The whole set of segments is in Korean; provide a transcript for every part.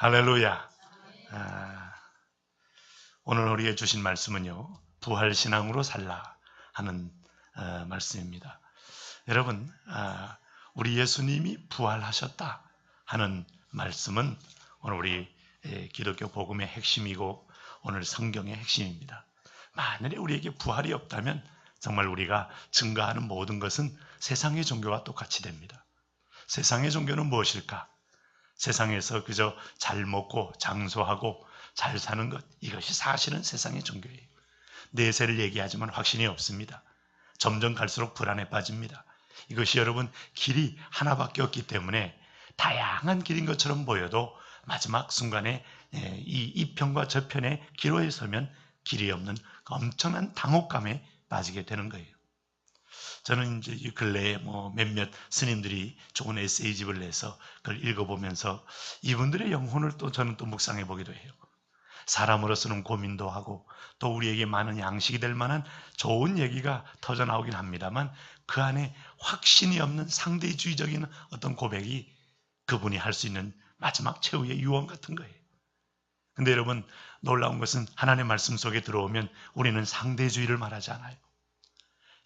할렐루야. 아, 오늘 우리에게 주신 말씀은요, 부활신앙으로 살라 하는 말씀입니다. 여러분, 우리 예수님이 부활하셨다 하는 말씀은 오늘 우리 기독교 복음의 핵심이고 오늘 성경의 핵심입니다. 만약에 우리에게 부활이 없다면 정말 우리가 증거하는 모든 것은 세상의 종교와 똑같이 됩니다. 세상의 종교는 무엇일까? 세상에서 그저 잘 먹고 장수하고 잘 사는 것, 이것이 사실은 세상의 종교예요. 내세를 얘기하지만 확신이 없습니다. 점점 갈수록 불안에 빠집니다. 이것이 여러분 길이 하나밖에 없기 때문에 다양한 길인 것처럼 보여도 마지막 순간에 이 편과 저 편의 기로에 서면 길이 없는 엄청난 당혹감에 빠지게 되는 거예요. 저는 이제 이 근래에 몇몇 스님들이 좋은 에세이집을 내서 그걸 읽어보면서 이분들의 영혼을 저는 또 묵상해 보기도 해요. 사람으로서는 고민도 하고 또 우리에게 많은 양식이 될 만한 좋은 얘기가 터져 나오긴 합니다만 그 안에 확신이 없는 상대주의적인 어떤 고백이 그분이 할 수 있는 마지막 최후의 유언 같은 거예요. 근데 여러분 놀라운 것은 하나님의 말씀 속에 들어오면 우리는 상대주의를 말하지 않아요.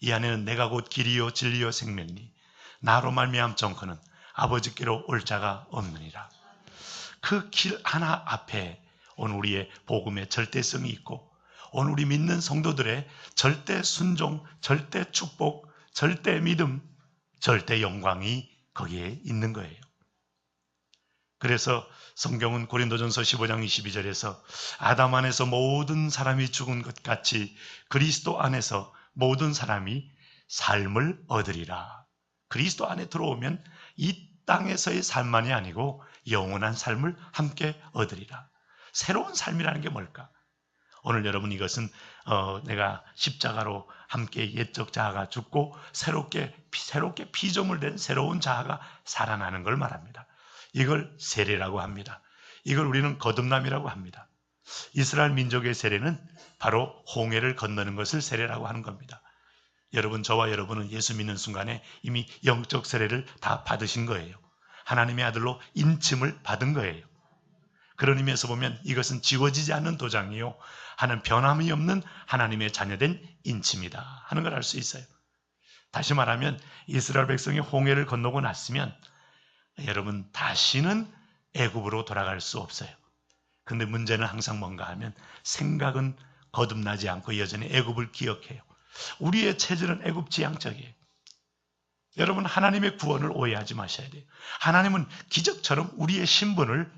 이 안에는 내가 곧 길이요 진리요 생명이니 나로 말미암 정커는 아버지께로 올 자가 없느니라. 그 길 하나 앞에 오늘 우리의 복음의 절대성이 있고 오늘 우리 믿는 성도들의 절대 순종, 절대 축복, 절대 믿음, 절대 영광이 거기에 있는 거예요. 그래서 성경은 고린도전서 15장 22절에서 아담 안에서 모든 사람이 죽은 것 같이 그리스도 안에서 모든 사람이 삶을 얻으리라. 그리스도 안에 들어오면 이 땅에서의 삶만이 아니고 영원한 삶을 함께 얻으리라. 새로운 삶이라는 게 뭘까? 오늘 여러분 이것은 내가 십자가로 함께 옛적 자아가 죽고 새롭게 피조물 된 새로운 자아가 살아나는 걸 말합니다. 이걸 세례라고 합니다. 이걸 우리는 거듭남이라고 합니다. 이스라엘 민족의 세례는 바로 홍해를 건너는 것을 세례라고 하는 겁니다. 여러분, 저와 여러분은 예수 믿는 순간에 이미 영적 세례를 다 받으신 거예요. 하나님의 아들로 인침을 받은 거예요. 그런 의미에서 보면 이것은 지워지지 않는 도장이요 하는 변함이 없는 하나님의 자녀된 인침이다 하는 걸 알 수 있어요. 다시 말하면 이스라엘 백성이 홍해를 건너고 났으면 여러분 다시는 애굽으로 돌아갈 수 없어요. 근데 문제는 항상 뭔가 하면 생각은 거듭나지 않고 여전히 애굽을 기억해요. 우리의 체질은 애굽 지향적이에요. 여러분 하나님의 구원을 오해하지 마셔야 돼요. 하나님은 기적처럼 우리의 신분을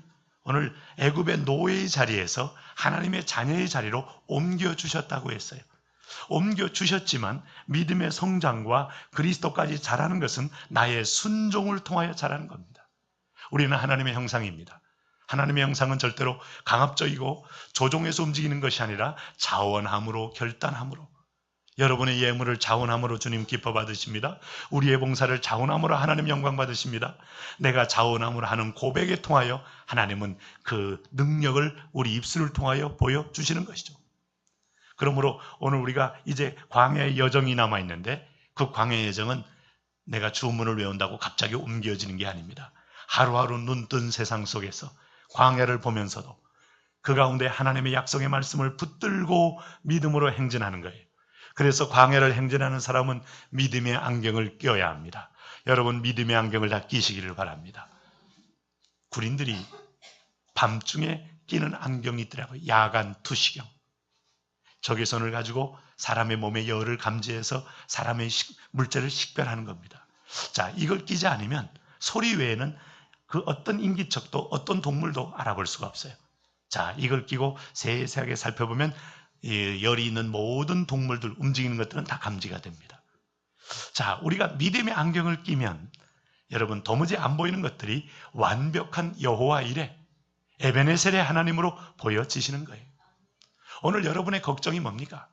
오늘 애굽의 노예의 자리에서 하나님의 자녀의 자리로 옮겨주셨다고 했어요. 옮겨주셨지만 믿음의 성장과 그리스도까지 자라는 것은 나의 순종을 통하여 자라는 겁니다. 우리는 하나님의 형상입니다. 하나님의 형상은 절대로 강압적이고 조종해서 움직이는 것이 아니라 자원함으로 결단함으로 여러분의 예물을 자원함으로 주님 기뻐 받으십니다. 우리의 봉사를 자원함으로 하나님 영광 받으십니다. 내가 자원함으로 하는 고백에 통하여 하나님은 그 능력을 우리 입술을 통하여 보여주시는 것이죠. 그러므로 오늘 우리가 이제 광야의 여정이 남아있는데 그 광야의 여정은 내가 주문을 외운다고 갑자기 옮겨지는 게 아닙니다. 하루하루 눈뜬 세상 속에서 광야를 보면서도 그 가운데 하나님의 약속의 말씀을 붙들고 믿음으로 행진하는 거예요. 그래서 광야를 행진하는 사람은 믿음의 안경을 껴야 합니다. 여러분 믿음의 안경을 다 끼시기를 바랍니다. 군인들이 밤중에 끼는 안경이 있더라고요. 야간 투시경. 적외선을 가지고 사람의 몸의 열을 감지해서 사람의 물질을 식별하는 겁니다. 자, 이걸 끼지 않으면 소리 외에는 그 어떤 인기척도 어떤 동물도 알아볼 수가 없어요. 자, 이걸 끼고 세세하게 살펴보면 열이 있는 모든 동물들 움직이는 것들은 다 감지가 됩니다. 자, 우리가 믿음의 안경을 끼면 여러분 도무지 안 보이는 것들이 완벽한 여호와 이레 에베네셀의 하나님으로 보여지시는 거예요. 오늘 여러분의 걱정이 뭡니까?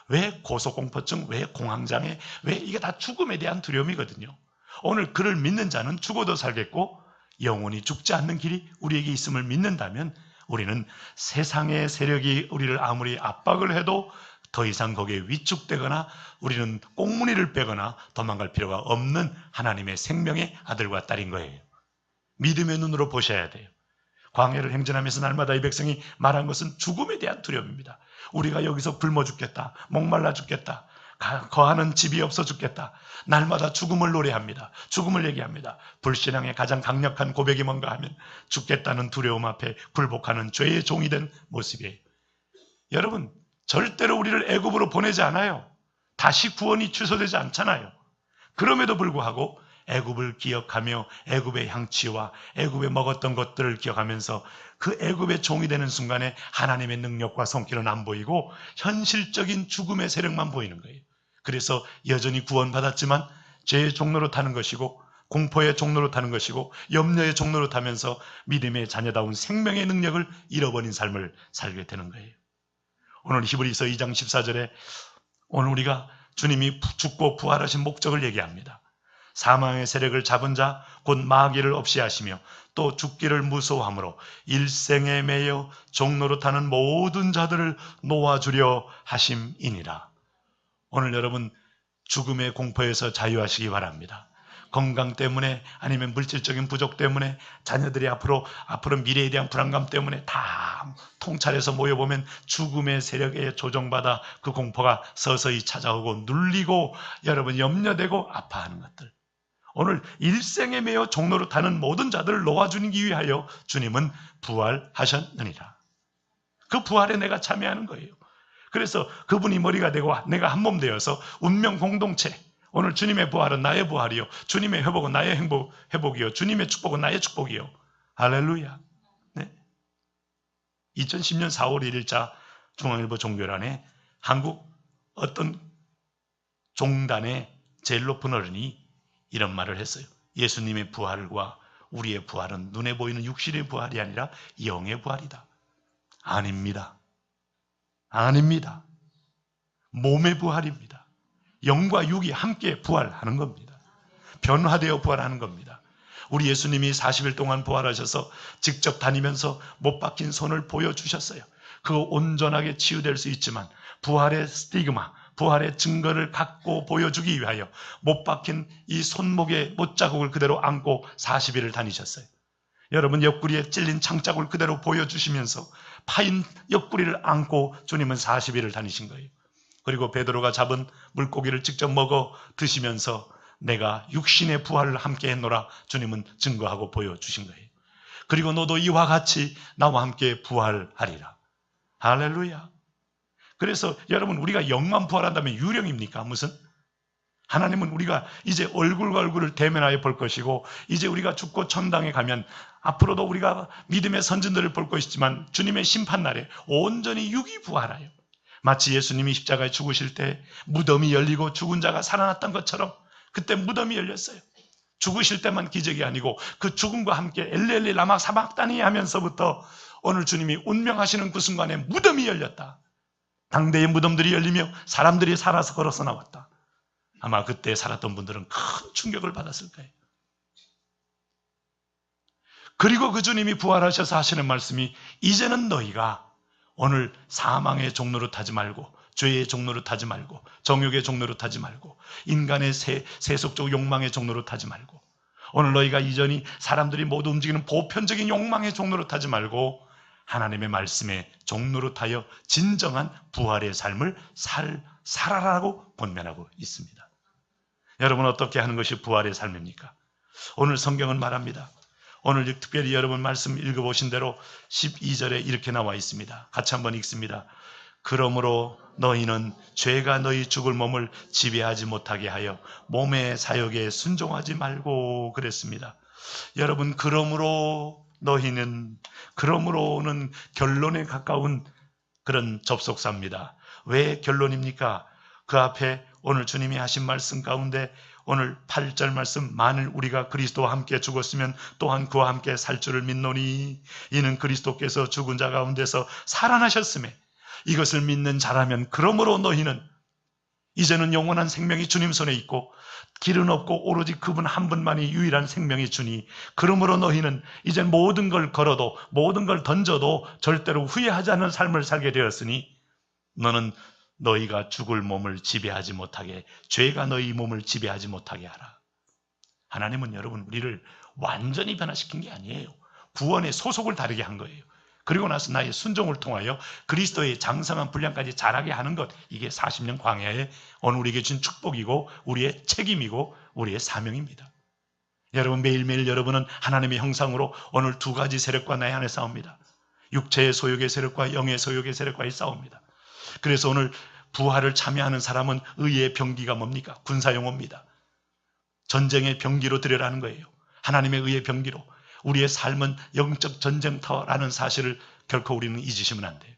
왜 고소공포증, 왜 공황장애, 왜 이게 다 죽음에 대한 두려움이거든요. 오늘 그를 믿는 자는 죽어도 살겠고 영원히 죽지 않는 길이 우리에게 있음을 믿는다면 우리는 세상의 세력이 우리를 아무리 압박을 해도 더 이상 거기에 위축되거나 우리는 꽁무니를 빼거나 도망갈 필요가 없는 하나님의 생명의 아들과 딸인 거예요. 믿음의 눈으로 보셔야 돼요. 광야를 행진하면서 날마다 이 백성이 말한 것은 죽음에 대한 두려움입니다. 우리가 여기서 굶어 죽겠다, 목말라 죽겠다, 거하는 집이 없어 죽겠다. 날마다 죽음을 노래합니다. 죽음을 얘기합니다. 불신앙의 가장 강력한 고백이 뭔가 하면 죽겠다는 두려움 앞에 굴복하는 죄의 종이 된 모습이에요. 여러분, 절대로 우리를 애굽으로 보내지 않아요. 다시 구원이 취소되지 않잖아요. 그럼에도 불구하고 애굽을 기억하며 애굽의 향취와 애굽에 먹었던 것들을 기억하면서 그 애굽의 종이 되는 순간에 하나님의 능력과 손길은 안 보이고 현실적인 죽음의 세력만 보이는 거예요. 그래서 여전히 구원받았지만 죄의 종로로 타는 것이고 공포의 종로로 타는 것이고 염려의 종로로 타면서 믿음의 자녀다운 생명의 능력을 잃어버린 삶을 살게 되는 거예요. 오늘 히브리서 2장 14절에 오늘 우리가 주님이 죽고 부활하신 목적을 얘기합니다. 사망의 세력을 잡은 자 곧 마귀를 없이 하시며 또 죽기를 무서워함으로 일생에 매여 종로로 타는 모든 자들을 놓아주려 하심이니라. 오늘 여러분 죽음의 공포에서 자유하시기 바랍니다. 건강 때문에 아니면 물질적인 부족 때문에 자녀들이 앞으로 미래에 대한 불안감 때문에 다 통찰해서 모여보면 죽음의 세력에 조종받아 그 공포가 서서히 찾아오고 눌리고 여러분 염려되고 아파하는 것들. 오늘 일생에 매여 종로로 타는 모든 자들을 놓아주기 위하여 주님은 부활하셨느니라. 그 부활에 내가 참여하는 거예요. 그래서 그분이 머리가 되고 내가 한 몸 되어서 운명 공동체. 오늘 주님의 부활은 나의 부활이요. 주님의 회복은 나의 회복이요. 주님의 축복은 나의 축복이요. 할렐루야. 네. 2010년 4월 1일자 중앙일보 종교란에 한국 어떤 종단의 제일 높은 어른이 이런 말을 했어요. 예수님의 부활과 우리의 부활은 눈에 보이는 육신의 부활이 아니라 영의 부활이다. 아닙니다. 아닙니다. 몸의 부활입니다. 영과 육이 함께 부활하는 겁니다. 변화되어 부활하는 겁니다. 우리 예수님이 40일 동안 부활하셔서 직접 다니면서 못 박힌 손을 보여주셨어요. 그거 온전하게 치유될 수 있지만 부활의 스티그마, 부활의 증거를 갖고 보여주기 위하여 못 박힌 이 손목의 못자국을 그대로 안고 40일을 다니셨어요. 여러분 옆구리에 찔린 창자국을 그대로 보여주시면서 파인 옆구리를 안고 주님은 40일을 다니신 거예요. 그리고 베드로가 잡은 물고기를 직접 먹어 드시면서 내가 육신의 부활을 함께 했노라 주님은 증거하고 보여주신 거예요. 그리고 너도 이와 같이 나와 함께 부활하리라. 할렐루야. 그래서 여러분 우리가 영만 부활한다면 유령입니까? 무슨? 하나님은 우리가 이제 얼굴과 얼굴을 대면하여 볼 것이고 이제 우리가 죽고 천당에 가면 앞으로도 우리가 믿음의 선진들을 볼 것이지만 주님의 심판날에 온전히 육이 부활하여 마치 예수님이 십자가에 죽으실 때 무덤이 열리고 죽은 자가 살아났던 것처럼 그때 무덤이 열렸어요. 죽으실 때만 기적이 아니고 그 죽음과 함께 엘리엘리 라마 사박다니 하면서부터 오늘 주님이 운명하시는 그 순간에 무덤이 열렸다. 당대의 무덤들이 열리며 사람들이 살아서 걸어서 나왔다. 아마 그때 살았던 분들은 큰 충격을 받았을 거예요. 그리고 그 주님이 부활하셔서 하시는 말씀이 이제는 너희가 오늘 사망의 종로로 타지 말고 죄의 종로로 타지 말고 정욕의 종로로 타지 말고 인간의 세속적 욕망의 종로로 타지 말고 오늘 너희가 이전이 사람들이 모두 움직이는 보편적인 욕망의 종로로 타지 말고 하나님의 말씀의 종로로 타여 진정한 부활의 삶을 살아라고 권면하고 있습니다. 여러분 어떻게 하는 것이 부활의 삶입니까? 오늘 성경은 말합니다. 오늘 특별히 여러분 말씀 읽어보신 대로 12절에 이렇게 나와 있습니다. 같이 한번 읽습니다. 그러므로 너희는 죄가 너희 죽을 몸을 지배하지 못하게 하여 몸의 사욕에 순종하지 말고 그랬습니다. 여러분 그러므로는 결론에 가까운 그런 접속사입니다. 왜 결론입니까? 그 앞에 오늘 주님이 하신 말씀 가운데 오늘 8절 말씀 만일 우리가 그리스도와 함께 죽었으면 또한 그와 함께 살 줄을 믿노니 이는 그리스도께서 죽은 자 가운데서 살아나셨음에 이것을 믿는 자라면 그러므로 너희는 이제는 영원한 생명이 주님 손에 있고 길은 없고 오로지 그분 한 분만이 유일한 생명이 주니 그러므로 너희는 이제 모든 걸 걸어도 모든 걸 던져도 절대로 후회하지 않는 삶을 살게 되었으니 너는 너희가 죽을 몸을 지배하지 못하게 죄가 너희 몸을 지배하지 못하게 하라. 하나님은 여러분 우리를 완전히 변화시킨 게 아니에요. 구원의 소속을 다르게 한 거예요. 그리고 나서 나의 순종을 통하여 그리스도의 장성한 분량까지 자라게 하는 것, 이게 40년 광야에 오늘 우리에게 준 축복이고 우리의 책임이고 우리의 사명입니다. 여러분, 매일매일 여러분은 하나님의 형상으로 오늘 두 가지 세력과 나의 안에 싸웁니다. 육체의 소욕의 세력과 영의 소욕의 세력과의 싸웁니다. 그래서 오늘 부활을 참여하는 사람은 의의 병기가 뭡니까? 군사용어입니다. 전쟁의 병기로 들여라는 거예요. 하나님의 의의 병기로. 우리의 삶은 영적 전쟁터라는 사실을 결코 우리는 잊으시면 안 돼요.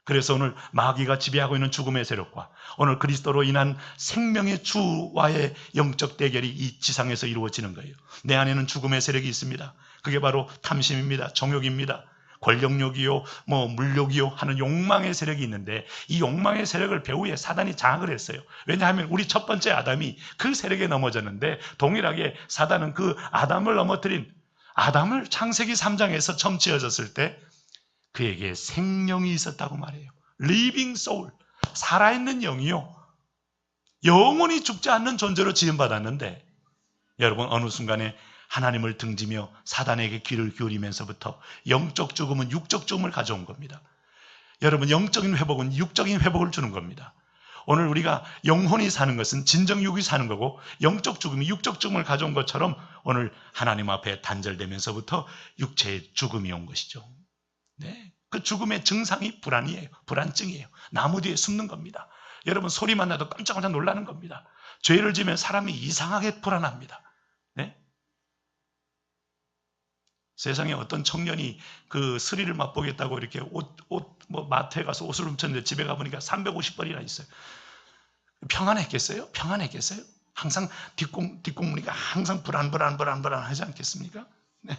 그래서 오늘 마귀가 지배하고 있는 죽음의 세력과 오늘 그리스도로 인한 생명의 주와의 영적 대결이 이 지상에서 이루어지는 거예요. 내 안에는 죽음의 세력이 있습니다. 그게 바로 탐심입니다. 정욕입니다. 권력욕이요, 물욕이요 하는 욕망의 세력이 있는데 이 욕망의 세력을 배후에 사단이 장악을 했어요. 왜냐하면 우리 첫 번째 아담이 그 세력에 넘어졌는데 동일하게 사단은 그 아담을 넘어뜨린 아담을 창세기 3장에서 처음 지어졌을 때 그에게 생명이 있었다고 말해요. Living soul, 살아있는 영이요. 영원히 죽지 않는 존재로 지음받았는데 여러분 어느 순간에 하나님을 등지며 사단에게 귀를 기울이면서부터 영적 죽음은 육적 죽음을 가져온 겁니다. 여러분 영적인 회복은 육적인 회복을 주는 겁니다. 오늘 우리가 영혼이 사는 것은 진정 육이 사는 거고 영적 죽음이 육적 죽음을 가져온 것처럼 오늘 하나님 앞에 단절되면서부터 육체의 죽음이 온 것이죠. 네, 그 죽음의 증상이 불안이에요. 불안증이에요. 나무 뒤에 숨는 겁니다. 여러분 소리만 나도 깜짝깜짝 놀라는 겁니다. 죄를 지면 사람이 이상하게 불안합니다. 네? 세상에 어떤 청년이 그 스릴을 맛보겠다고 이렇게 마트에 가서 옷을 훔쳤는데 집에 가보니까 350벌이나 있어요. 평안했겠어요? 평안했겠어요? 항상 뒷공무니까 항상 불안하지 않겠습니까? 네.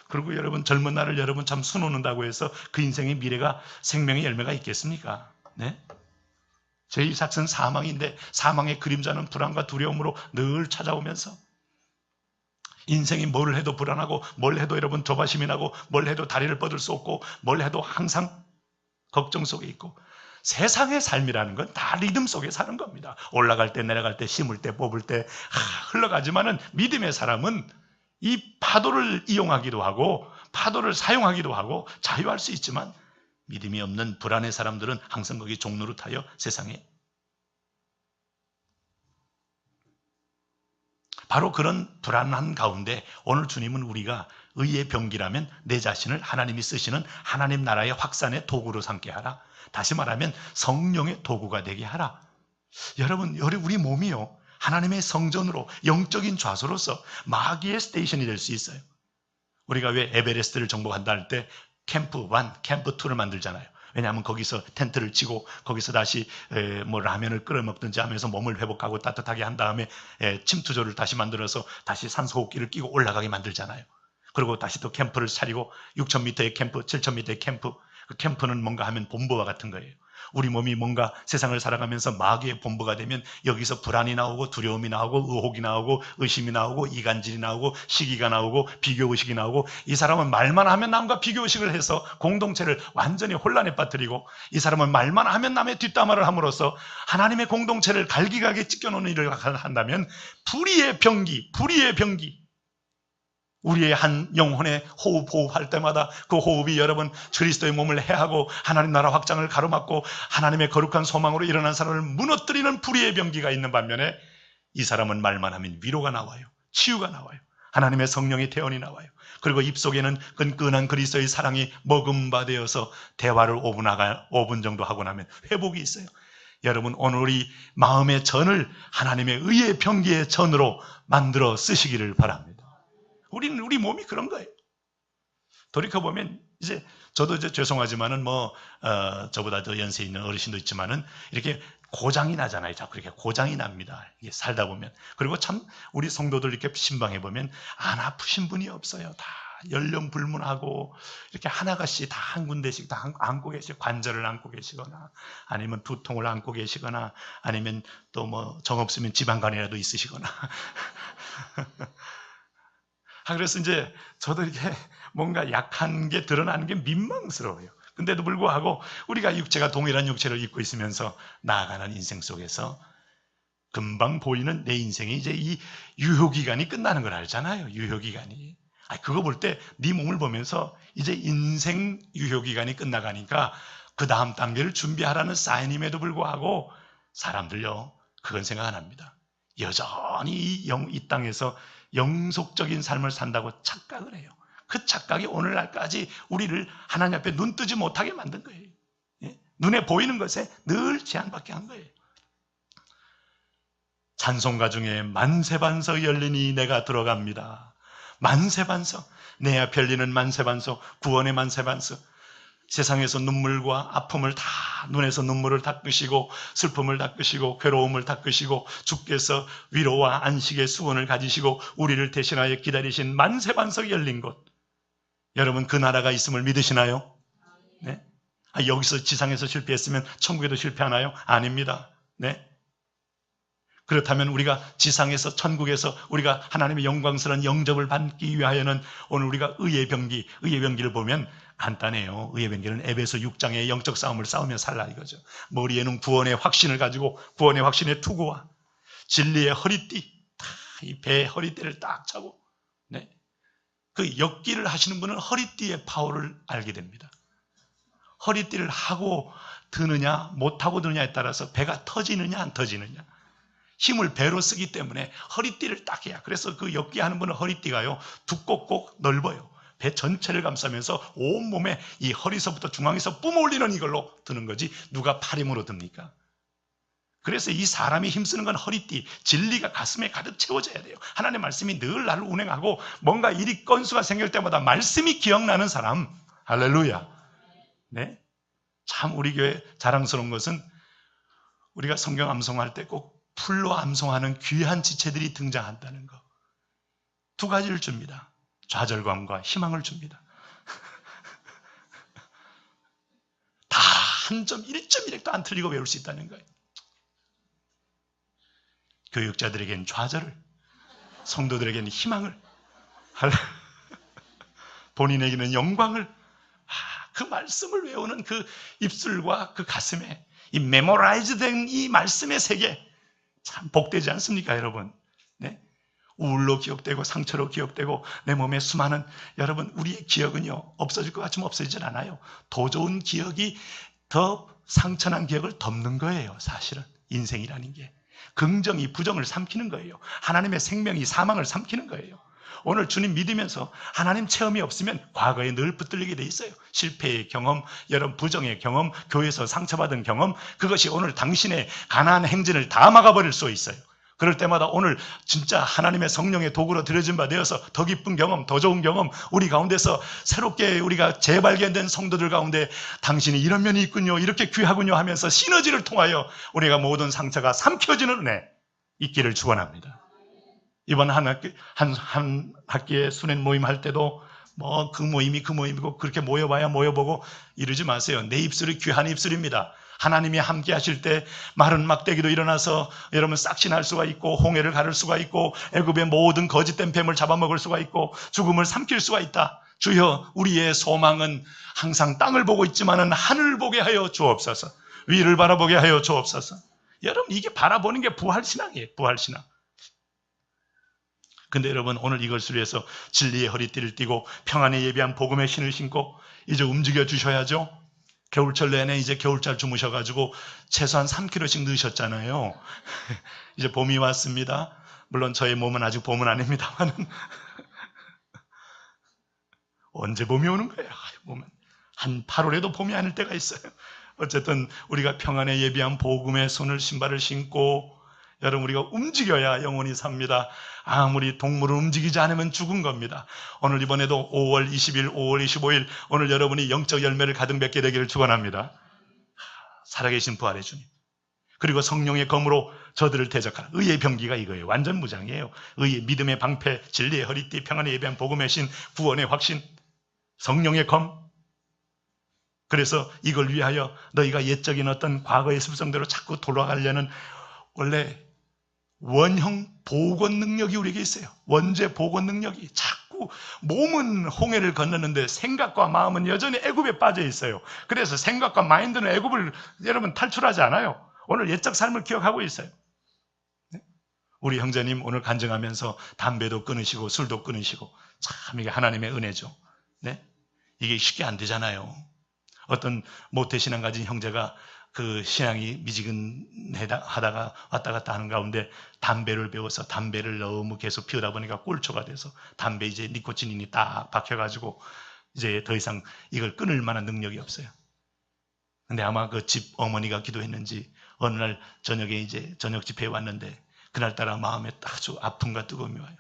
그리고 여러분 젊은 날을 여러분 참 수놓는다고 해서 그 인생의 미래가 생명의 열매가 있겠습니까? 네? 제1삭은 사망인데 사망의 그림자는 불안과 두려움으로 늘 찾아오면서 인생이 뭘 해도 불안하고 뭘 해도 여러분 조바심이 나고 뭘 해도 다리를 뻗을 수 없고 뭘 해도 항상 걱정 속에 있고 세상의 삶이라는 건 다 리듬 속에 사는 겁니다. 올라갈 때 내려갈 때 심을 때 뽑을 때 흘러가지만은 믿음의 사람은 이 파도를 이용하기도 하고 파도를 사용하기도 하고 자유할 수 있지만 믿음이 없는 불안의 사람들은 항상 거기 종노릇하여 세상에 바로 그런 불안한 가운데 오늘 주님은 우리가 의의 병기라면 내 자신을 하나님이 쓰시는 하나님 나라의 확산의 도구로 삼게 하라. 다시 말하면 성령의 도구가 되게 하라. 여러분 우리 몸이요 하나님의 성전으로 영적인 좌소로서 마귀의 스테이션이 될 수 있어요. 우리가 왜 에베레스트를 정복한다 할 때 캠프 1, 캠프 2를 만들잖아요. 왜냐하면 거기서 텐트를 치고 거기서 다시 라면을 끓여 먹든지 하면서 몸을 회복하고 따뜻하게 한 다음에 침투조를 다시 만들어서 다시 산소호흡기를 끼고 올라가게 만들잖아요. 그리고 다시 또 캠프를 차리고 6,000m의 캠프, 7,000m의 캠프. 그 캠프는 뭔가 하면 본부와 같은 거예요. 우리 몸이 뭔가 세상을 살아가면서 마귀의 본부가 되면 여기서 불안이 나오고 두려움이 나오고 의혹이 나오고 의심이 나오고 이간질이 나오고 시기가 나오고 비교의식이 나오고 이 사람은 말만 하면 남과 비교의식을 해서 공동체를 완전히 혼란에 빠뜨리고 이 사람은 말만 하면 남의 뒷담화를 함으로써 하나님의 공동체를 갈기갈기 찢겨놓는 일을 한다면 불의의 병기 우리의 한 영혼의 호흡할 때마다 그 호흡이 여러분 그리스도의 몸을 해하고 하나님 나라 확장을 가로막고 하나님의 거룩한 소망으로 일어난 사람을 무너뜨리는 불의의 병기가 있는 반면에 이 사람은 말만 하면 위로가 나와요. 치유가 나와요. 하나님의 성령의 태연이 나와요. 그리고 입속에는 끈끈한 그리스도의 사랑이 먹음바 되어서 대화를 5분 정도 하고 나면 회복이 있어요. 여러분 오늘 우리 마음의 전을 하나님의 의의 병기의 전으로 만들어 쓰시기를 바랍니다. 우리 몸이 그런 거예요. 돌이켜보면 이제 저도 이제 죄송하지만은 저보다 더 연세 있는 어르신도 있지만은 이렇게 고장이 나잖아요. 자꾸 이렇게 고장이 납니다. 이게 살다 보면. 그리고 참 우리 성도들 이렇게 신방해 보면 안 아프신 분이 없어요. 다 연령불문하고 이렇게 하나같이 다 한 군데씩 다 안고 계시고 관절을 안고 계시거나 아니면 두통을 안고 계시거나 아니면 또 정 없으면 지방간이라도 있으시거나 그래서 이제 저도 이렇게 뭔가 약한 게 드러나는 게 민망스러워요. 근데도 불구하고 우리가 육체가 동일한 육체를 입고 있으면서 나아가는 인생 속에서 금방 보이는 내 인생이 이제 이 유효기간이 끝나는 걸 알잖아요. 유효기간이. 그거 볼 때 네 몸을 보면서 이제 인생 유효기간이 끝나가니까 그 다음 단계를 준비하라는 사인임에도 불구하고 사람들요, 그건 생각 안 합니다. 여전히 이 땅에서 영속적인 삶을 산다고 착각을 해요. 그 착각이 오늘날까지 우리를 하나님 앞에 눈 뜨지 못하게 만든 거예요. 예? 눈에 보이는 것에 늘 제한받게 한 거예요. 찬송가 중에 만세반석 열리니 내가 들어갑니다. 만세반석, 내 앞에 열리는 만세반석, 구원의 만세반석. 세상에서 눈물과 아픔을 다, 눈에서 눈물을 닦으시고 슬픔을 닦으시고 괴로움을 닦으시고 주께서 위로와 안식의 수원을 가지시고 우리를 대신하여 기다리신 만세반석이 열린 곳, 여러분 그 나라가 있음을 믿으시나요? 네? 여기서 지상에서 실패했으면 천국에도 실패하나요? 아닙니다. 네? 그렇다면 우리가 지상에서 천국에서 우리가 하나님의 영광스러운 영접을 받기 위하여는 오늘 우리가 의의 병기를 보면 간단해요. 의의 병기는 에베소 6장의 영적 싸움을 싸우며 살라 이거죠. 머리에는 구원의 확신을 가지고 구원의 확신의 투구와 진리의 허리띠, 이 배의 허리띠를 딱 차고, 네. 그 역기를 하시는 분은 허리띠의 파워를 알게 됩니다. 허리띠를 하고 드느냐 못하고 드느냐에 따라서 배가 터지느냐 안 터지느냐, 힘을 배로 쓰기 때문에 허리띠를 딱 해야. 그래서 그 역기하는 분은 허리띠가요 두껍고 넓어요. 배 전체를 감싸면서 온몸에 이 허리서부터 중앙에서 뿜어올리는 이걸로 드는 거지 누가 팔 힘으로 듭니까? 그래서 이 사람이 힘쓰는 건 허리띠, 진리가 가슴에 가득 채워져야 돼요. 하나님의 말씀이 늘 나를 운행하고 뭔가 일이 건수가 생길 때마다 말씀이 기억나는 사람. 할렐루야. 네? 참 우리 교회 자랑스러운 것은 우리가 성경 암송할 때 꼭 풀로 암송하는 귀한 지체들이 등장한다는 거. 두 가지를 줍니다. 좌절감과 희망을 줍니다. 다 한 점, 1.1획도 안 틀리고 외울 수 있다는 거예요. 교육자들에겐 좌절을, 성도들에게는 희망을, 본인에게는 영광을, 그 말씀을 외우는 그 입술과 그 가슴에 이 메모라이즈된 이 말씀의 세계, 참 복되지 않습니까, 여러분? 네? 우울로 기억되고 상처로 기억되고 내 몸에 수많은, 여러분 우리의 기억은요 없어질 것 같지만 없어지질 않아요. 더 좋은 기억이 더 상처난 기억을 덮는 거예요. 사실은 인생이라는 게 긍정이 부정을 삼키는 거예요. 하나님의 생명이 사망을 삼키는 거예요. 오늘 주님 믿으면서 하나님 체험이 없으면 과거에 늘 붙들리게 돼 있어요. 실패의 경험, 여러분 부정의 경험, 교회에서 상처받은 경험, 그것이 오늘 당신의 가나안 행진을 다 막아버릴 수 있어요. 그럴 때마다 오늘 진짜 하나님의 성령의 도구로 들여진 바 되어서 더 기쁜 경험, 더 좋은 경험, 우리 가운데서 새롭게 우리가 재발견된 성도들 가운데 당신이 이런 면이 있군요, 이렇게 귀하군요 하면서 시너지를 통하여 우리가 모든 상처가 삼켜지는 은혜 있기를 축원합니다. 이번 한 학기에 수련 모임 할 때도 뭐 그 모임이 그 모임이고 그렇게 모여봐야 모여보고 이러지 마세요. 내 입술이 귀한 입술입니다. 하나님이 함께 하실 때 마른 막대기도 일어나서 여러분 싹신할 수가 있고 홍해를 가를 수가 있고 애굽의 모든 거짓된 뱀을 잡아먹을 수가 있고 죽음을 삼킬 수가 있다. 주여, 우리의 소망은 항상 땅을 보고 있지만은 하늘을 보게 하여 주옵소서. 위를 바라보게 하여 주옵소서. 여러분 이게 바라보는 게 부활신앙이에요. 부활신앙. 근데 여러분 오늘 이것을 위해서 진리의 허리띠를 띠고 평안에 예비한 복음의 신을 신고 이제 움직여 주셔야죠. 겨울철 내내 이제 겨울잘 주무셔가지고 최소한 3kg씩 넣으셨잖아요. 이제 봄이 왔습니다. 물론 저의 몸은 아직 봄은 아닙니다만 언제 봄이 오는 거예요? 보면 한 8월에도 봄이 아닐 때가 있어요. 어쨌든 우리가 평안에 예비한 복음의 손을 신발을 신고 여러분 우리가 움직여야 영혼이 삽니다. 아무리 동물을 움직이지 않으면 죽은 겁니다. 오늘 이번에도 5월 20일, 5월 25일 오늘 여러분이 영적 열매를 가득 맺게 되기를 축원합니다. 살아계신 부활의 주님, 그리고 성령의 검으로 저들을 대적하라. 의의 병기가 이거예요. 완전 무장이에요. 의의 믿음의 방패, 진리의 허리띠, 평안에 예비한 복음의 신, 구원의 확신, 성령의 검. 그래서 이걸 위하여 너희가 옛적인 어떤 과거의 습성대로 자꾸 돌아가려는 원래 원형 복원 능력이 우리에게 있어요. 원죄 복원 능력이. 자꾸 몸은 홍해를 건너는데 생각과 마음은 여전히 애굽에 빠져 있어요. 그래서 생각과 마인드는 애굽을 여러분 탈출하지 않아요. 오늘 옛적 삶을 기억하고 있어요. 우리 형제님 오늘 간증하면서 담배도 끊으시고 술도 끊으시고 참 이게 하나님의 은혜죠. 네? 이게 쉽게 안 되잖아요. 어떤 모태신앙 가진 형제가 그 신앙이 미지근하다가 왔다 갔다 하는 가운데 담배를 배워서 담배를 너무 계속 피우다 보니까 꼴초가 돼서 담배 이제 니코틴이 딱 박혀가지고 이제 더 이상 이걸 끊을 만한 능력이 없어요. 근데 아마 그 집 어머니가 기도했는지 어느 날 저녁에 이제 저녁 집회에 왔는데 그날따라 마음에 아주 아픔과 뜨거움이 와요.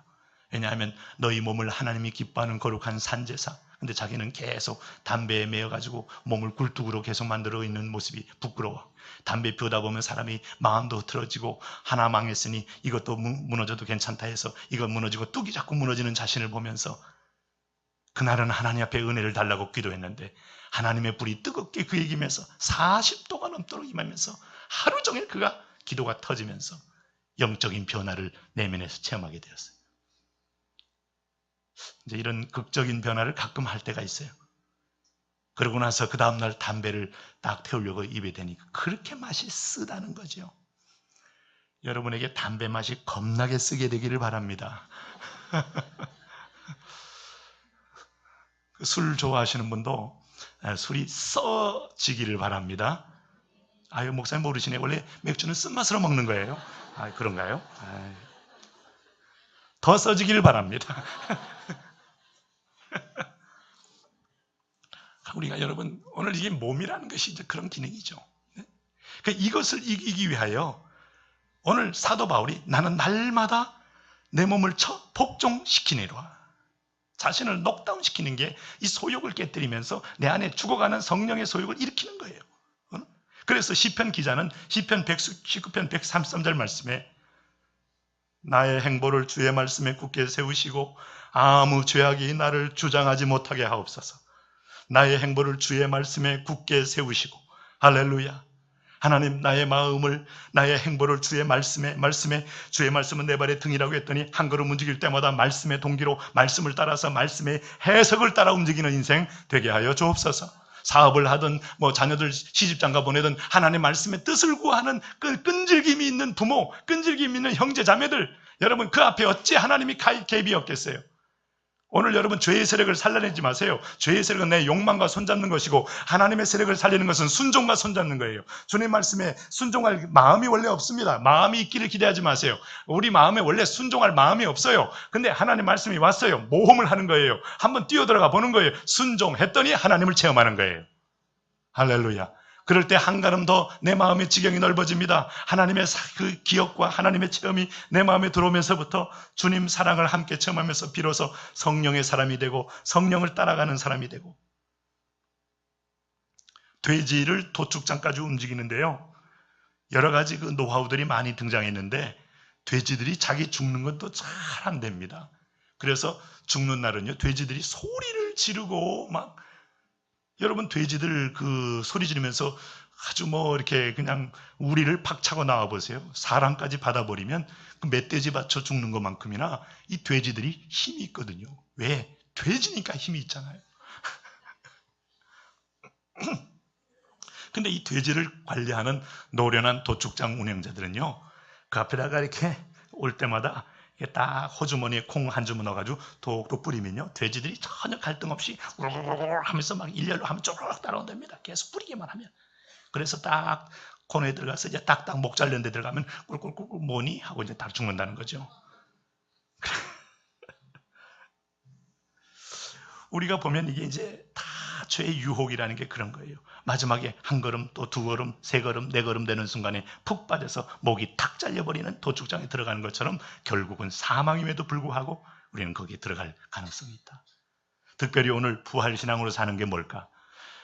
왜냐하면 너희 몸을 하나님이 기뻐하는 거룩한 산제사. 근데 자기는 계속 담배에 매여가지고 몸을 굴뚝으로 계속 만들어 있는 모습이 부끄러워. 담배 피우다 보면 사람이 마음도 흐트러지고 하나 망했으니 이것도 무너져도 괜찮다 해서 이거 무너지고 뚝이 자꾸 무너지는 자신을 보면서 그날은 하나님 앞에 은혜를 달라고 기도했는데 하나님의 불이 뜨겁게 그에게 임해서 40도가 넘도록 임하면서 하루 종일 그가 기도가 터지면서 영적인 변화를 내면에서 체험하게 되었어요. 이제 이런 극적인 변화를 가끔 할 때가 있어요. 그러고 나서 그 다음날 담배를 딱 태우려고 입에 대니까 그렇게 맛이 쓰다는 거죠. 여러분에게 담배 맛이 겁나게 쓰게 되기를 바랍니다. 술 좋아하시는 분도 술이 써지기를 바랍니다. 아유, 목사님 모르시네. 원래 맥주는 쓴맛으로 먹는 거예요. 아, 그런가요? 더 써지기를 바랍니다. 우리가 여러분 오늘 이게 몸이라는 것이 이제 그런 기능이죠. 그러니까 이것을 이기기 위하여 오늘 사도 바울이 나는 날마다 내 몸을 복종시키니라. 자신을 녹다운시키는 게 이 소욕을 깨뜨리면서 내 안에 죽어가는 성령의 소욕을 일으키는 거예요. 그래서 시편 기자는 시편 119편 133절 말씀에 나의 행보를 주의 말씀에 굳게 세우시고 아무 죄악이 나를 주장하지 못하게 하옵소서. 나의 행보를 주의 말씀에 굳게 세우시고 할렐루야. 하나님 나의 마음을 나의 행보를 주의 말씀에 주의 말씀은 내 발의 등이라고 했더니 한 걸음 움직일 때마다 말씀의 동기로 말씀을 따라서 말씀의 해석을 따라 움직이는 인생 되게 하여 주옵소서. 사업을 하든 자녀들 시집장가 보내든 하나님 말씀의 뜻을 구하는 그 끈질김이 있는 부모, 끈질김이 있는 형제 자매들, 여러분 그 앞에 어찌 하나님이 개입이 없겠어요? 오늘 여러분 죄의 세력을 살려내지 마세요. 죄의 세력은 내 욕망과 손잡는 것이고 하나님의 세력을 살리는 것은 순종과 손잡는 거예요. 주님 말씀에 순종할 마음이 원래 없습니다. 마음이 있기를 기대하지 마세요. 우리 마음에 원래 순종할 마음이 없어요. 근데 하나님 말씀이 왔어요. 모험을 하는 거예요. 한번 뛰어들어가 보는 거예요. 순종했더니 하나님을 체험하는 거예요. 할렐루야. 그럴 때 한 걸음 더 내 마음의 지경이 넓어집니다. 하나님의 그 기억과 하나님의 체험이 내 마음에 들어오면서부터 주님 사랑을 함께 체험하면서 비로소 성령의 사람이 되고 성령을 따라가는 사람이 되고 돼지를 도축장까지 움직이는데요. 여러 가지 그 노하우들이 많이 등장했는데 돼지들이 자기 죽는 것도 잘 안 됩니다. 그래서 죽는 날은요, 돼지들이 소리를 지르고 막 여러분 돼지들 그 소리 지르면서 아주 이렇게 그냥 우리를 팍 차고 나와 보세요. 사람까지 받아버리면 그 멧돼지 받쳐 죽는 것만큼이나 이 돼지들이 힘이 있거든요. 왜? 돼지니까 힘이 있잖아요. 근데 이 돼지를 관리하는 노련한 도축장 운영자들은요, 그 앞에다가 이렇게 올 때마다 딱 호주머니에 콩 한 주문 넣어가지고 독독 뿌리면요, 돼지들이 전혀 갈등 없이 우르르르 하면서 막 일렬로 하면 쪼르륵 따라온답니다. 계속 뿌리기만 하면. 그래서 딱 코너에 들어가서 이제 딱딱 목 잘린 데 들어가면 꿀꿀꿀꿀 뭐니? 하고 이제 다 죽는다는 거죠. 우리가 보면 이게 이제 다 죄의 유혹이라는 게 그런 거예요. 마지막에 한 걸음 또 두 걸음, 세 걸음, 네 걸음 되는 순간에 푹 빠져서 목이 탁 잘려버리는 도축장에 들어가는 것처럼 결국은 사망임에도 불구하고 우리는 거기에 들어갈 가능성이 있다. 특별히 오늘 부활신앙으로 사는 게 뭘까?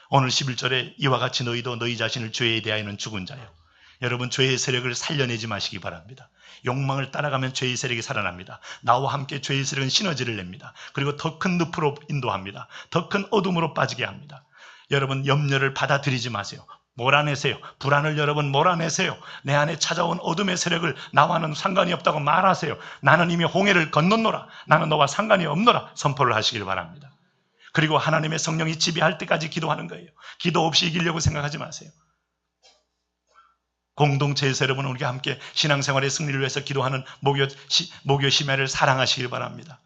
오늘 11절에 이와 같이 너희도 너희 자신을 죄에 대하여는 죽은 자요. 여러분 죄의 세력을 살려내지 마시기 바랍니다. 욕망을 따라가면 죄의 세력이 살아납니다. 나와 함께 죄의 세력은 시너지를 냅니다. 그리고 더 큰 늪으로 인도합니다. 더 큰 어둠으로 빠지게 합니다. 여러분 염려를 받아들이지 마세요. 몰아내세요. 불안을 여러분 몰아내세요. 내 안에 찾아온 어둠의 세력을 나와는 상관이 없다고 말하세요. 나는 이미 홍해를 건넜노라. 나는 너와 상관이 없노라. 선포를 하시길 바랍니다. 그리고 하나님의 성령이 지배할 때까지 기도하는 거예요. 기도 없이 이기려고 생각하지 마세요. 공동체에서 여러분 우리가 함께 신앙생활의 승리를 위해서 기도하는 목요 심야를 사랑하시길 바랍니다.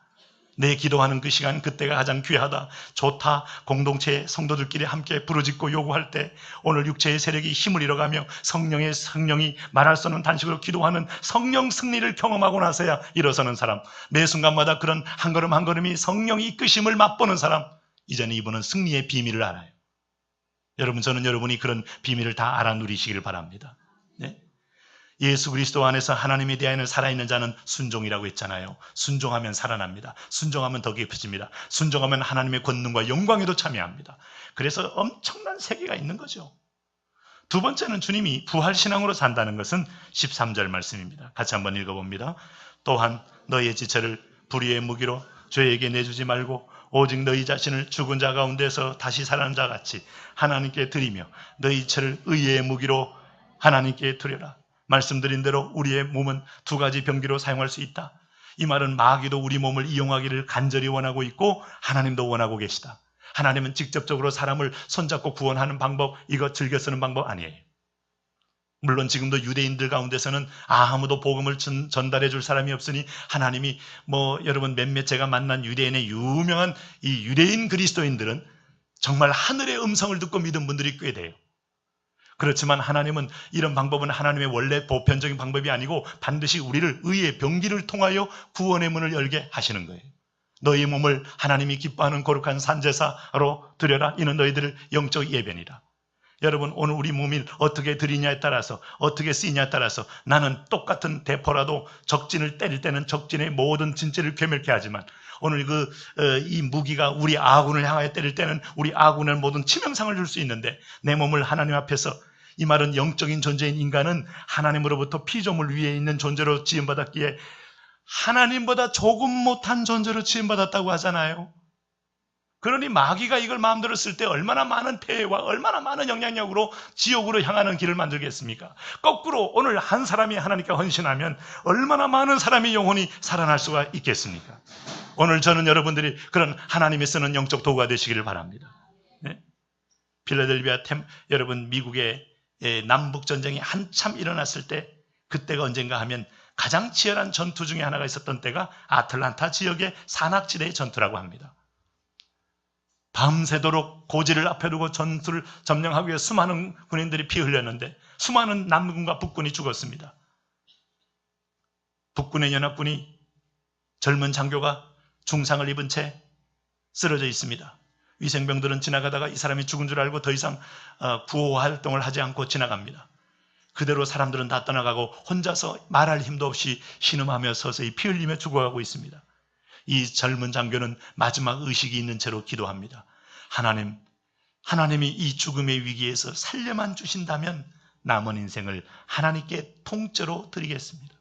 내 기도하는 그 시간, 그때가 가장 귀하다, 좋다, 공동체 성도들끼리 함께 부르짖고 요구할 때 오늘 육체의 세력이 힘을 잃어가며 성령이 말할 수 없는 단식으로 기도하는 성령 승리를 경험하고 나서야 일어서는 사람, 매 순간마다 그런 한 걸음 한 걸음이 성령이 이끄심을 맛보는 사람, 이제는 이분은 승리의 비밀을 알아요. 여러분, 저는 여러분이 그런 비밀을 다 알아 누리시길 바랍니다. 네? 예수 그리스도 안에서 하나님에 대하여 살아있는 자는 순종이라고 했잖아요. 순종하면 살아납니다. 순종하면 더 깊어집니다. 순종하면 하나님의 권능과 영광에도 참여합니다. 그래서 엄청난 세계가 있는 거죠. 두 번째는 주님이 부활신앙으로 산다는 것은 13절 말씀입니다. 같이 한번 읽어봅니다. 또한 너희의 지체를 불의의 무기로 죄에게 내주지 말고 오직 너희 자신을 죽은 자 가운데서 다시 살아난 자 같이 하나님께 드리며 너희 지체를 의의 무기로 하나님께 드려라. 말씀드린 대로 우리의 몸은 두 가지 병기로 사용할 수 있다. 이 말은 마귀도 우리 몸을 이용하기를 간절히 원하고 있고 하나님도 원하고 계시다. 하나님은 직접적으로 사람을 손잡고 구원하는 방법, 이거 즐겨 쓰는 방법 아니에요. 물론 지금도 유대인들 가운데서는 아무도 복음을 전달해 줄 사람이 없으니 하나님이 여러분 몇몇 제가 만난 유대인의 유명한 이 유대인 그리스도인들은 정말 하늘의 음성을 듣고 믿은 분들이 꽤 돼요. 그렇지만 하나님은 이런 방법은 하나님의 원래 보편적인 방법이 아니고 반드시 우리를 의의 병기를 통하여 구원의 문을 열게 하시는 거예요. 너희 몸을 하나님이 기뻐하는 거룩한 산제사로 드려라. 이는 너희들을 영적 예배니라. 여러분, 오늘 우리 몸을 어떻게 드리냐에 따라서, 어떻게 쓰이냐에 따라서 나는 똑같은 대포라도 적진을 때릴 때는 적진의 모든 진짜를 괴멸케 하지만 오늘 이 무기가 우리 아군을 향하여 때릴 때는 우리 아군의 모든 치명상을 줄 수 있는데, 내 몸을 하나님 앞에서, 이 말은 영적인 존재인 인간은 하나님으로부터 피조물 위에 있는 존재로 지음받았기에 하나님보다 조금 못한 존재로 지음받았다고 하잖아요. 그러니 마귀가 이걸 마음대로 쓸 때 얼마나 많은 폐해와 얼마나 많은 영향력으로 지옥으로 향하는 길을 만들겠습니까? 거꾸로 오늘 한 사람이 하나님께 헌신하면 얼마나 많은 사람이 영혼이 살아날 수가 있겠습니까? 오늘 저는 여러분들이 그런 하나님이 쓰는 영적 도구가 되시기를 바랍니다. 네? 필라델피아 여러분, 미국의 남북전쟁이 한참 일어났을 때, 그때가 언젠가 하면 가장 치열한 전투 중에 하나가 있었던 때가 아틀란타 지역의 산악지대의 전투라고 합니다. 밤새도록 고지를 앞에 두고 전투를 점령하기 위해 수많은 군인들이 피 흘렸는데 수많은 남군과 북군이 죽었습니다. 북군의 연합군이 젊은 장교가 중상을 입은 채 쓰러져 있습니다. 위생병들은 지나가다가 이 사람이 죽은 줄 알고 더 이상 구호 활동을 하지 않고 지나갑니다. 그대로 사람들은 다 떠나가고 혼자서 말할 힘도 없이 신음하며 서서히 피 흘리며 죽어가고 있습니다. 이 젊은 장교는 마지막 의식이 있는 채로 기도합니다. 하나님이 이 죽음의 위기에서 살려만 주신다면 남은 인생을 하나님께 통째로 드리겠습니다.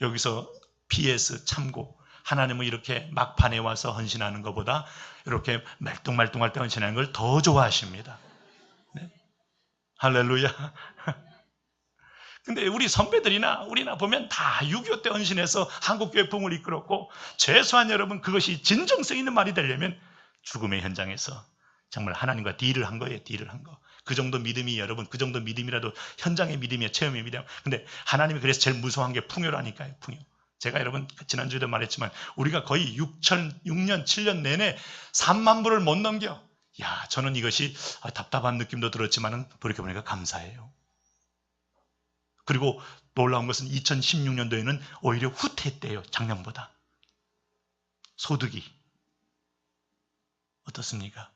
여기서 PS 참고, 하나님은 이렇게 막판에 와서 헌신하는 것보다 이렇게 말똥말똥할 때 헌신하는 걸 더 좋아하십니다. 네? 할렐루야. 근데 우리 선배들이나 우리나 보면 다 6.25 때 헌신해서 한국교회 붕을 이끌었고, 최소한 여러분 그것이 진정성 있는 말이 되려면 죽음의 현장에서 정말 하나님과 딜을 한 거예요. 딜을 한 거. 그 정도 믿음이, 여러분, 그 정도 믿음이라도 현장의 믿음이에요. 체험의 믿음. 근데 하나님이 그래서 제일 무서운 게 풍요라니까요. 풍요. 제가 여러분 지난주에도 말했지만 우리가 거의 6년 7년 내내 3만 불을 못 넘겨. 저는 이것이 답답한 느낌도 들었지만 돌이켜보니까 감사해요. 그리고 놀라운 것은 2016년도에는 오히려 후퇴했대요. 작년보다. 소득이 어떻습니까?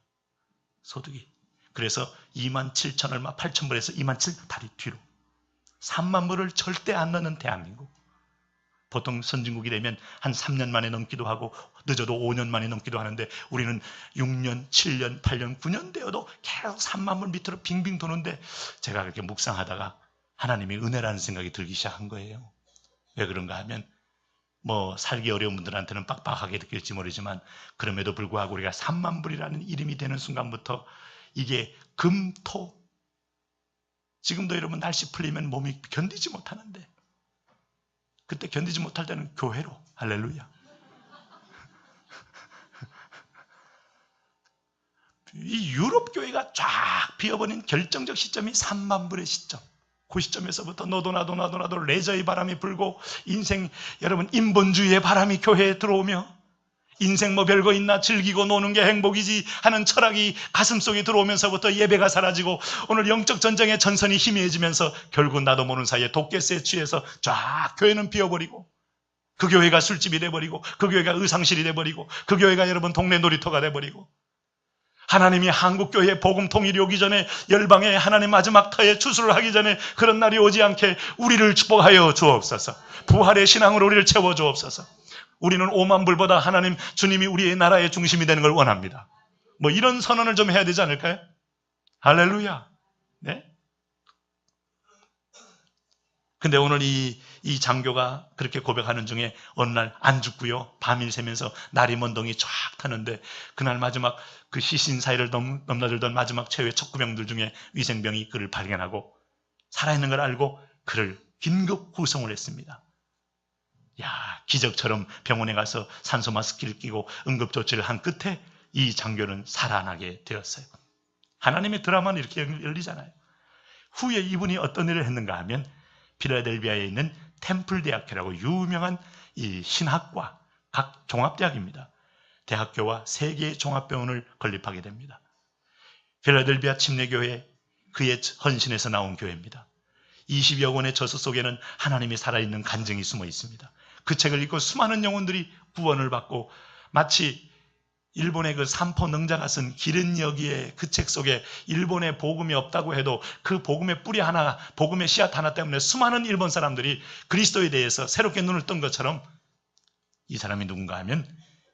소득이. 그래서 27,000 얼마 8,000불에서 27,000 다리 뒤로 3만 불을 절대 안 넣는 대한민국. 보통 선진국이 되면 한 3년 만에 넘기도 하고 늦어도 5년 만에 넘기도 하는데 우리는 6년, 7년, 8년, 9년 되어도 계속 3만 불 밑으로 빙빙 도는데, 제가 그렇게 묵상하다가 하나님의 은혜라는 생각이 들기 시작한 거예요. 왜 그런가 하면 살기 어려운 분들한테는 빡빡하게 느낄지 모르지만 그럼에도 불구하고 우리가 3만 불이라는 이름이 되는 순간부터 이게 금토, 지금도 여러분 날씨 풀리면 몸이 견디지 못하는데 그때 견디지 못할 때는 교회로, 할렐루야. 이 유럽 교회가 쫙 비어버린 결정적 시점이 3만 불의 시점. 그 시점에서부터 너도 나도 레저의 바람이 불고 인생, 여러분 인본주의의 바람이 교회에 들어오며 인생 뭐 별거 있나, 즐기고 노는 게 행복이지 하는 철학이 가슴속에 들어오면서부터 예배가 사라지고 오늘 영적 전쟁의 전선이 희미해지면서 결국 나도 모르는 사이에 도깨새에 취해서 쫙 교회는 비워버리고, 그 교회가 술집이 돼버리고, 그 교회가 의상실이 돼버리고, 그 교회가 여러분 동네 놀이터가 돼버리고, 하나님이 한국교회 복음 통일이 오기 전에, 열방의 하나님 마지막 터에 추수를 하기 전에 그런 날이 오지 않게 우리를 축복하여 주옵소서. 부활의 신앙으로 우리를 채워주옵소서. 우리는 5만 불보다 하나님 주님이 우리의 나라의 중심이 되는 걸 원합니다. 뭐 이런 선언을 좀 해야 되지 않을까요? 할렐루야. 네? 근데 오늘 이 장교가 그렇게 고백하는 중에 어느 날 안 죽고요, 밤일 새면서 날이 먼동이 쫙 타는데, 그날 마지막 그 시신 사이를 넘나들던 마지막 최후의 척구병들 중에 위생병이 그를 발견하고 살아있는 걸 알고 그를 긴급 후송을 했습니다. 야, 기적처럼 병원에 가서 산소 마스크를 끼고 응급조치를 한 끝에 이 장교는 살아나게 되었어요. 하나님의 드라마는 이렇게 열리잖아요. 후에 이분이 어떤 일을 했는가 하면, 필라델피아에 있는 템플 대학교라고 유명한 이 신학과 각 종합대학입니다. 대학교와 3개의 종합병원을 건립하게 됩니다. 필라델피아 침례교회, 그의 헌신에서 나온 교회입니다. 20여 권의 저서 속에는 하나님이 살아있는 간증이 숨어 있습니다. 그 책을 읽고 수많은 영혼들이 구원을 받고, 마치 일본의 그 삼포 능자가 쓴 길은 여기에 그 책 속에 일본에 복음이 없다고 해도 그 복음의 뿌리 하나, 복음의 씨앗 하나 때문에 수많은 일본 사람들이 그리스도에 대해서 새롭게 눈을 뜬 것처럼, 이 사람이 누군가 하면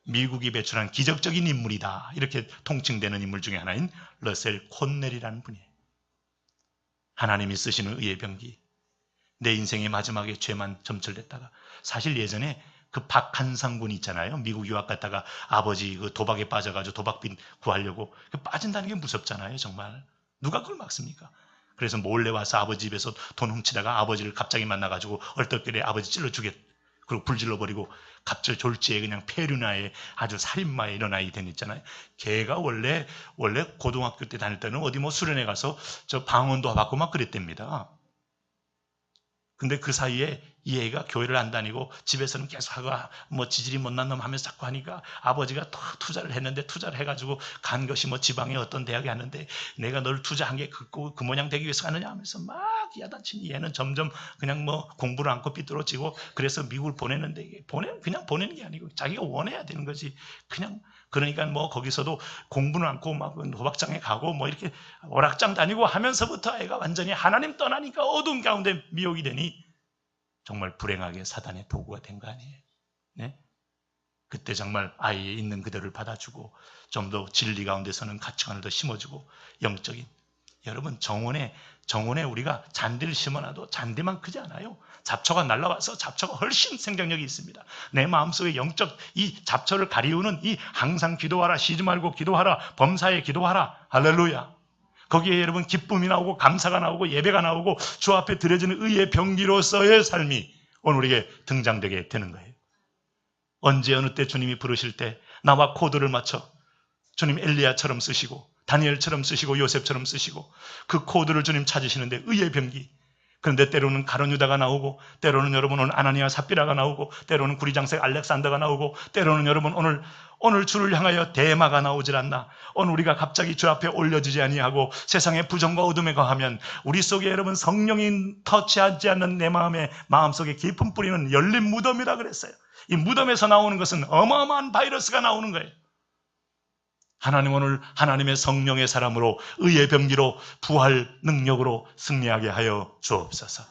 미국이 배출한 기적적인 인물이다, 이렇게 통칭되는 인물 중에 하나인 러셀 콘넬이라는 분이에요. 하나님이 쓰시는 의의 병기, 내 인생의 마지막에 죄만 점철됐다가, 사실 예전에 그 박한상 군 있잖아요. 미국 유학 갔다가 아버지 그 도박에 빠져가지고 도박빚 구하려고, 빠진다는 게 무섭잖아요. 정말 누가 그걸 막습니까? 그래서 몰래 와서 아버지 집에서 돈 훔치다가 아버지를 갑자기 만나가지고 얼떨결에 아버지 찔러 죽였, 그리고 불 질러버리고 갑절 졸지에 그냥 폐륜화에 아주 살인마에 이런 아이 됐잖아요. 걔가 원래 고등학교 때 다닐 때는 어디 뭐 수련회 가서 저 방언도 받고 막 그랬답니다. 근데 그 사이에 이 애가 교회를 안 다니고 집에서는 계속 하고 뭐 지질이 못난 놈 하면서 자꾸 하니까, 아버지가 투자를 했는데, 투자를 해가지고 간 것이 뭐 지방의 어떤 대학에 하는데, 내가 널 투자한 게 그 모양 되기 위해서 하느냐 하면서 막 야단치니, 얘는 점점 그냥 뭐 공부를 않고 삐뚤어지고, 그래서 미국을 보내는데, 이게 그냥 보내는 게 아니고 자기가 원해야 되는 거지. 그냥 그러니까 뭐 거기서도 공부는 않고 막 도박장에 가고 뭐 이렇게 오락장 다니고 하면서부터 애가 완전히 하나님 떠나니까 어두운 가운데 미혹이 되니 정말 불행하게 사단의 도구가 된 거 아니에요. 네? 그때 정말 아이의 있는 그대로를 받아주고, 좀 더 진리 가운데서는 가치관을 더 심어주고, 영적인, 여러분 정원에 우리가 잔디를 심어놔도 잔디만 크지 않아요. 잡초가 날라와서 잡초가 훨씬 생명력이 있습니다. 내 마음속에 영적 이 잡초를 가리우는 이 항상 기도하라, 쉬지 말고 기도하라, 범사에 기도하라, 할렐루야. 거기에 여러분 기쁨이 나오고 감사가 나오고 예배가 나오고 주 앞에 드려지는 의의 병기로서의 삶이 오늘 우리에게 등장되게 되는 거예요. 언제 어느 때 주님이 부르실 때 나와 코드를 맞춰 주님 엘리야처럼 쓰시고 다니엘처럼 쓰시고 요셉처럼 쓰시고 그 코드를 주님 찾으시는데 의의 병기. 그런데 때로는 가룟 유다가 나오고, 때로는 여러분 오늘 아나니아 삽비라가 나오고, 때로는 구리장색 알렉산더가 나오고, 때로는 여러분 오늘 주를 향하여 대마가 나오질 않나. 오늘 우리가 갑자기 주 앞에 올려지지 아니하고 세상의 부정과 어둠에 거하면 우리 속에 여러분 성령이 터치하지 않는 내 마음속에 깊은 뿌리는 열린 무덤이라 그랬어요. 이 무덤에서 나오는 것은 어마어마한 바이러스가 나오는 거예요. 하나님 오늘 하나님의 성령의 사람으로 의의 병기로 부활 능력으로 승리하게 하여 주옵소서.